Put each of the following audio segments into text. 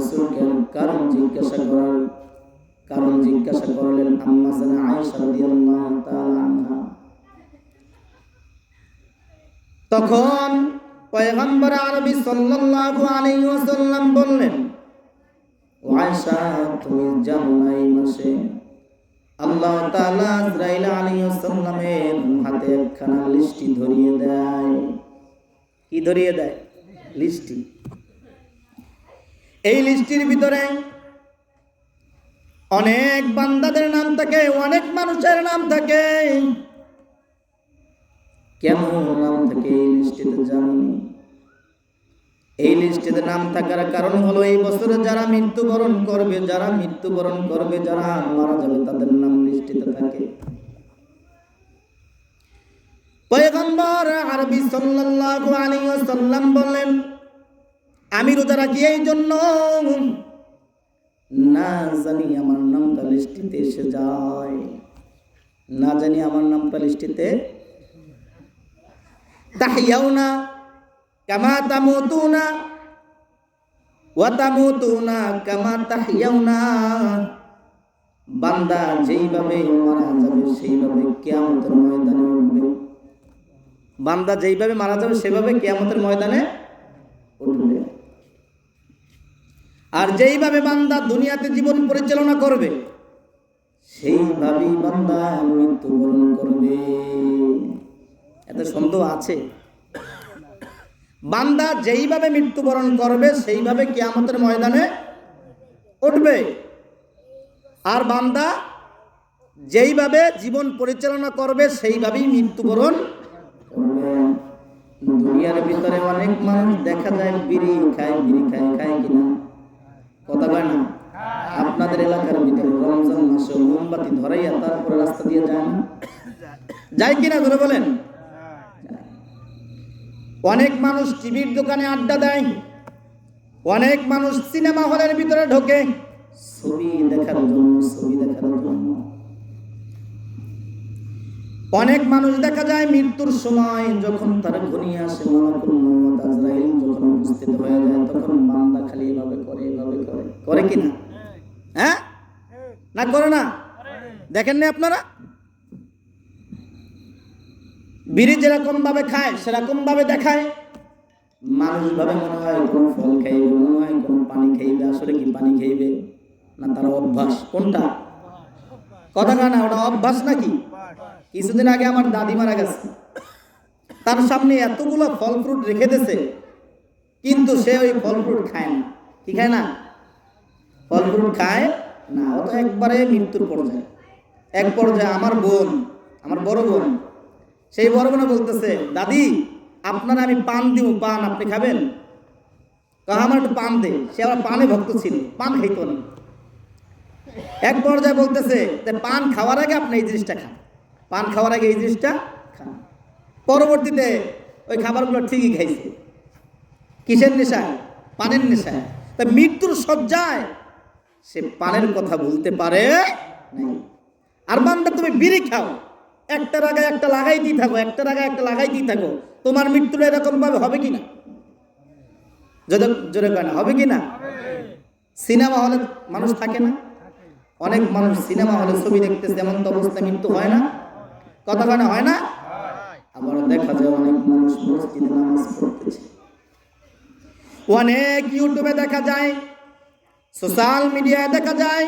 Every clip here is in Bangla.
রাসূলকে কারণ জিজ্ঞাসা করলেন আম্মা জানা আয়েশা রাদিয়াল্লাহু তাআলা আনহা। তখন পয়গম্বর আরবি সাল্লাল্লাহু আলাইহি ওয়াসাল্লাম বললেন, ও আয়েশা, তুমি জানো না এই মাসে আল্লাহ তাআলা আজরাইল আলাইহিস সালামের হাতে একখানা লিস্টি ধরিয়ে দেয়। কি ধরিয়ে দেয়? লিস্টি। এই লিস্টির ভিতরে অনেক বান্দাদের নাম থাকে, অনেক মানুষের নাম থাকে। কেন নাম থাকে এই লিস্টিতে জানি? এই লিস্টিতে নাম থাকার কারণ হলো এই বছরে যারা মৃত্যুবরণ করবে, যারা মারা যাবে তাদের নাম লিস্টিতে থাকে। পয়গম্বর আরবি সাল্লাল্লাহু আলাইহি ওয়াসাল্লাম বলেন, আমি রোজা রাখি এই জন্য না জানি আমার নামটা লিস্টিতে এসে যায়, না জানি আমার নামটা লিস্টিতে। তাহিয়াউনা কামা তামুতুনা ওয়া তামুতুনা কামা তাহিয়াউনা। বান্দা যেইভাবে মারা যাবে সেইভাবে কিয়ামতের ময়দানে উঠবে। বান্দা যেইভাবে মারা যাবে সেভাবে কিয়ামতের ময়দানে উঠবে। আর যেইভাবে বান্দা দুনিয়াতে জীবন পরিচালনা করবে সেইভাবেই বান্দা মৃত্যুবরণ করবে। এত সন্দেহ আছে? বান্দা যেইভাবে মৃত্যুবরণ করবে সেইভাবে কিয়ামতের ময়দানে উঠবে। আর বান্দা যেইভাবে জীবন পরিচালনা করবে সেইভাবেই মৃত্যুবরণ করবে। দুনিয়ার ভিতরে অনেক মানুষ দেখা যায় বিড়ি খায় কিনা? কথা কয় না? আপনাদের এলাকার ভিতরে রমজান মাসে মোমবাতি ধরাইয়া তারপরে রাস্তা দিয়ে যায় না? যায় কিনা ধরে বলেন? অনেক মানুষ টিভির দোকানে আড্ডা দেয়, অনেক মানুষ সিনেমা হলের ভিতরে ঢোকে ছবি দেখার জন্য। অনেক মানুষ দেখা যায় মৃত্যুর সময় যখন তার ঘনিয়ে আসে মালাকুল মউত আজরাইল যখন উপস্থিত হয়ে যায় তখন বান্দা খালি এভাবে করে কিনা? হ্যাঁ না করে না? দেখেন না আপনারা? বিড়ি যেরকম ভাবে খায় সেরকম ভাবে দেখায়। মানুষ ভাবে মনে হয় কোন ফল খাইবে, মনে হয় কোন পানি খাইবে। আসলে কি পানি খাইবে না তার অভ্যাস? কোনটা? কথা না, ওটা অভ্যাস নাকি? কিছুদিন আগে আমার দাদি মারা গেছে, তার সামনে এতগুলো ফল ফ্রুট রেখে দিয়েছে, কিন্তু সে ওই ফল ফ্রুট খায় না। কি খায় না? ফল ফ্রুট খায় না। ও তো একবারে মৃত্যুর পর্যায়ে। এক পর্যায়ে আমার বড় বোন, সেই বড় বোন বলতেছে, দাদি আপনার আমি পান দিব, পান আপনি খাবেন? আমার একটু পান দে। সে আবার পানে ভক্ত ছিল, পান খাইতো না। এক পর্যায়ে বলতেছে পান খাওয়ার আগে আপনি এই জিনিসটা খান, পান খাওয়ার আগে এই জিনিসটা খান। পরবর্তীতে ওই খাবারগুলো ঠিকই খাইছে। কিসের নেশায়? পানের নেশায়। তা মৃত্যুর শয্যায় সে পানের কথা বলতে পারে নাই। আর বান্দা তুমি বিড়ি খাও, একটার আগে একটা লাগাইতেই থাকো, তোমার মৃত্যুটা এরকম ভাবে হবে কিনা? জোরে কয় না, হবে কিনা? সিনেমা হলে মানুষ থাকে না? অনেক মানুষ সিনেমা হলে ছবি দেখতেছে, এমন তো অবস্থায় মৃত্যু হয় না? কথা কয় না, হয় না? আবার দেখা যায় অনেক মানুষ মসজিদে নামাজ পড়তেছে, অনেক ইউটিউবে দেখা যায়, সোশ্যাল মিডিয়ায় দেখা যায়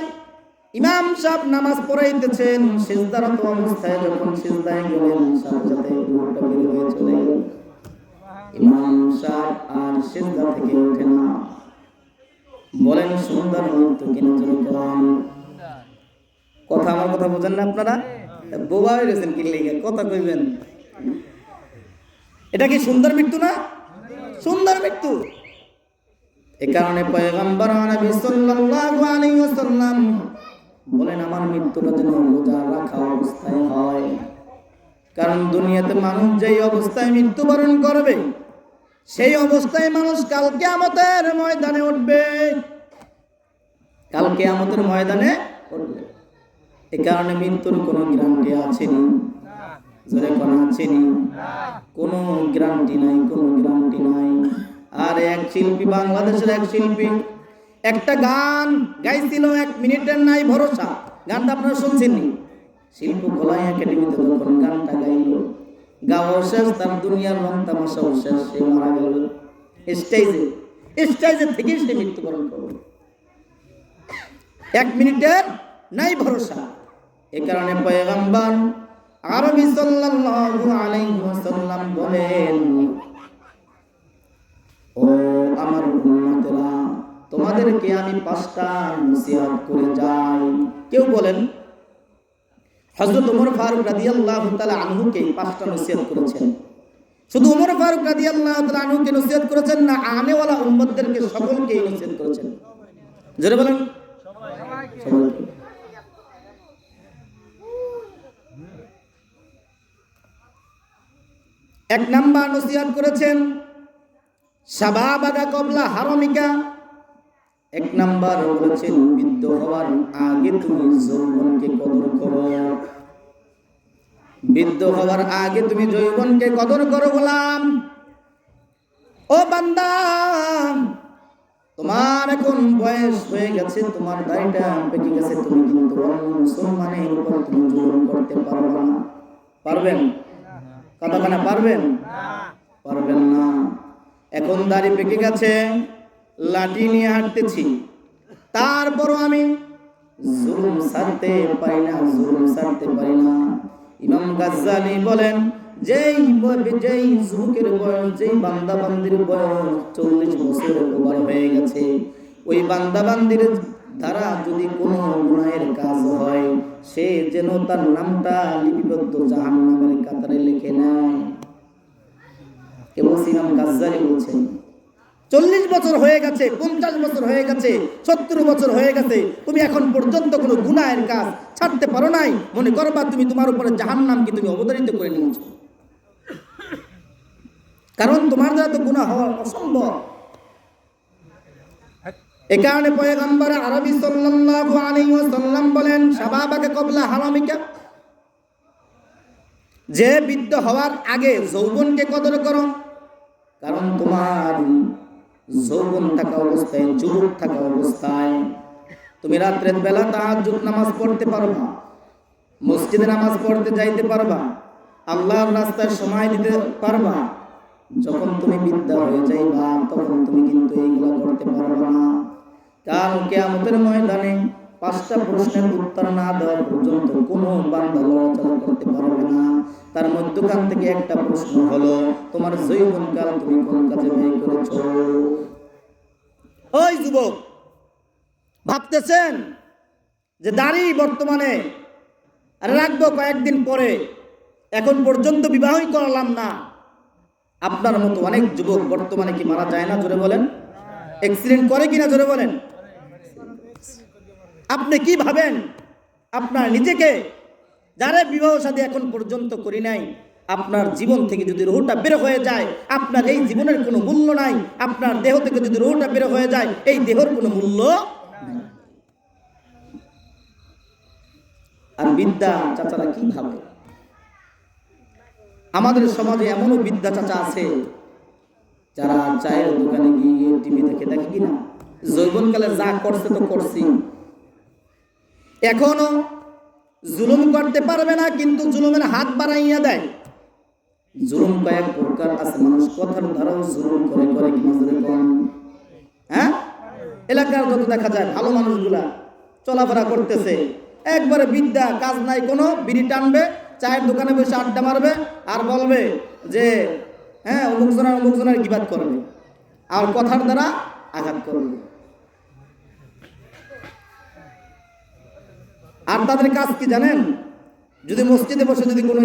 ইমাম সাহেব নামাজ পড়াইতেছেন, সিজদারত অবস্থায় যখন সিজদায় গেলেন সাথে সাথে রূহটা বের হয়ে চলে গেল। ইমাম সাহেব আর সিজদা থেকে ওঠে না। বলেন সুন্দর মৃত্যু কিনা? যেরকম কথা, আমার কথা বোঝেন না আপনারা? বোবা হয়ে গেছেন কি লেগে কথা কইবেন? এটা কি সুন্দর মৃত্যু না? সুন্দর মৃত্যু। এই কারণে পয়গম্বর নবী সাল্লাল্লাহু আলাইহি ওয়াসাল্লাম বলেন আমার মৃত্যুটা যেন রোজা রাখা অবস্থায় হয়। কারণ দুনিয়াতে মানুষ যেই অবস্থায় মৃত্যুবরণ করবে সেই অবস্থায় মানুষ কাল কিয়ামতের ময়দানে উঠবে। কাল কিয়ামতের ময়দানে উঠবে। এই কারণে মৃত্যুর কোনো গ্যারান্টি আছে না? জোরে কোন আছে না? কোনো গ্যারান্টি নাই। আর এক শিল্পী, বাংলাদেশের এক শিল্পী একটা গান গাইছিল 1 মিনিটের নাই ভরসা, গানটা আপনারা শুনছেননি? শিল্পকলা একাডেমিতে যখন গানটা গাইল, গাওয়া শেষ, তার দুনিয়ার রং তামাশাও শেষ, সে মারা গেল স্টেজে থেকে সে মৃত্যুবরণ করল। 1 মিনিটের নাই ভরসা। এ কারণে পয়গম্বর আরবি সাল্লাল্লাহু আলাইহি ওয়াসাল্লাম বলেন, ও আমার উম্মতেরা, তোমাদেরকে আমি 5টা নসিহত করে যাই। কেউ বলেন হযরত ওমর ফারুক রাদিয়াল্লাহু তাআলা আনহুকে 5টা নসিহত করেছেন। শুধু ওমর ফারুক রাদিয়াল্লাহু তাআলা আনহুকে নসিহত করেছেন না, আনেওয়ালা উম্মতদেরকে সকলকে নসিহত করেছেন। জোরে বলেন সবাইকে। এক নাম্বার নসিহত করেছেন শাবাবাকা কবলা হারামিকা। 1 নাম্বার বলেছেন বৃদ্ধ হওয়ার আগে তুমি যৌবনকে কদর করো। বৃদ্ধ হওয়ার আগে তুমি যৌবনকে কদর করো। গোলাম, ও বান্দা, তোমার এখন বয়স হয়ে গেছে, তোমার দাড়িটা পেকে গেছে, তুমি কিন্তু অন্য মুসলমানের উপর তুমি জুলুম করতে পারবে না। পারবেন? কথা বলা পারবেন? পারবেন না। এখন দাড়ি পেকে গেছে, লাঠি নিয়ে হাঁটতেছি, তারপরও আমি জুলুম ছাড়তে পারি না। ইমাম গাজ্জালি বলেন, যেই যুবকের বয়স, যেই বান্দা বান্দির বয়স 40 বছর ওভার হয়ে গেছে, ওই বান্দা বান্দির দ্বারা যদি কোনো গুনাহের কাজ হয়, সে যেন তার নামটা লিপিবদ্ধ জাহান্নামের কাতারে লিখে নেয়। এবং ইমাম গাজ্জালি বলছেন 40 বছর হয়ে গেছে, 50 বছর হয়ে গেছে, 70 বছর হয়ে গেছে, তুমি এখন পর্যন্ত কোনো গুনাহের কাজ ছাড়তে পারো নাই, মনে করবা তুমি তোমার উপরে জাহান্নামকে তুমি অবধারিত করে নিয়েছো। কারণ তোমার দ্বারা তো গুনাহ হওয়া অসম্ভব। এ কারণে পয়গম্বর আরবি সাল্লাল্লাহু আলাইহি ওয়াসাল্লাম বলেন, শাবাবাকা কবলা হারামিকা, যে বৃদ্ধ হওয়ার আগে যৌবনকে কদর করো। কারণ তোমার যৌবন থাকা অবস্থায়, যুবক থাকা অবস্থায় তুমি রাত্রের বেলা তাহাজ্জুদ নামাজ পড়তে পারবা, মসজিদে নামাজ পড়তে যাইতে পারবা, আল্লাহর রাস্তায় সময় দিতে পারবা। যখন তুমি বৃদ্ধা হয়ে যাইবা, তখন তুমি কিন্তু এইগুলো করতে পারবা না। কারণ কিয়ামতের ময়দানে 5টা প্রশ্নের উত্তর না দেওয়া পর্যন্ত কোনো বান্দা লড়াচড়া করতে পারবে না। তার মধ্যখান থেকে একটা প্রশ্ন হলো, তোমার যৌবনকাল তুমি কোন কাজে ব্যয় করেছো? ওই যুবক, ভাবতেছেন যে দাড়ি বর্তমানে রাখবো কয়েকদিন পরে, এখন পর্যন্ত বিবাহই করলাম না। আপনার মতো অনেক যুবক বর্তমানে কি মারা যায় না? জোরে বলেন। অ্যাক্সিডেন্ট করে কিনা? জোরে বলেন। আপনি কি ভাবেন আপনার নিজেকে? যারা বিবাহ শাদী এখন পর্যন্ত করি নাই, আপনার জীবন থেকে যদি রুহটা বের হয়ে যায়, আপনার এই জীবনের কোনো মূল্য নাই। আপনার দেহ থেকে যদি রুহটা বের হয়ে যায়, এই দেহের কোনো মূল্য নাই। আর বিদ্যা চাচারা কি ভাবে? আমাদের সমাজে এমনও বিদ্যা চাচা আছে যারা চায়ের দোকানে গিয়ে টিভি দেখে কিনা যৌবনকালে যা করছে তো করছি, এখনো জুলুম করতে পারবে না, কিন্তু জুলুমের হাত বাড়াইয়া দেয়। জুলুম কয়েক প্রকার আছে, মানুষ কথার দ্বারাও জুলুম করে কি নজরে কম। হ্যাঁ, এলাকার যত দেখা যায় ভালো মানুষগুলা চলাফেরা করতেছে, একবারে বিদ্যা কাজ নাই কোনো, বিড়ি টানবে, চায়ের দোকানে বসে আড্ডা মারবে, আর বলবে যে হ্যাঁ অমুক জনের গিবাত করবে, আর কথার দ্বারা আঘাত করবে। আর তাদের কাজ কি জানেন? যদি মসজিদে বসে যদি কোনো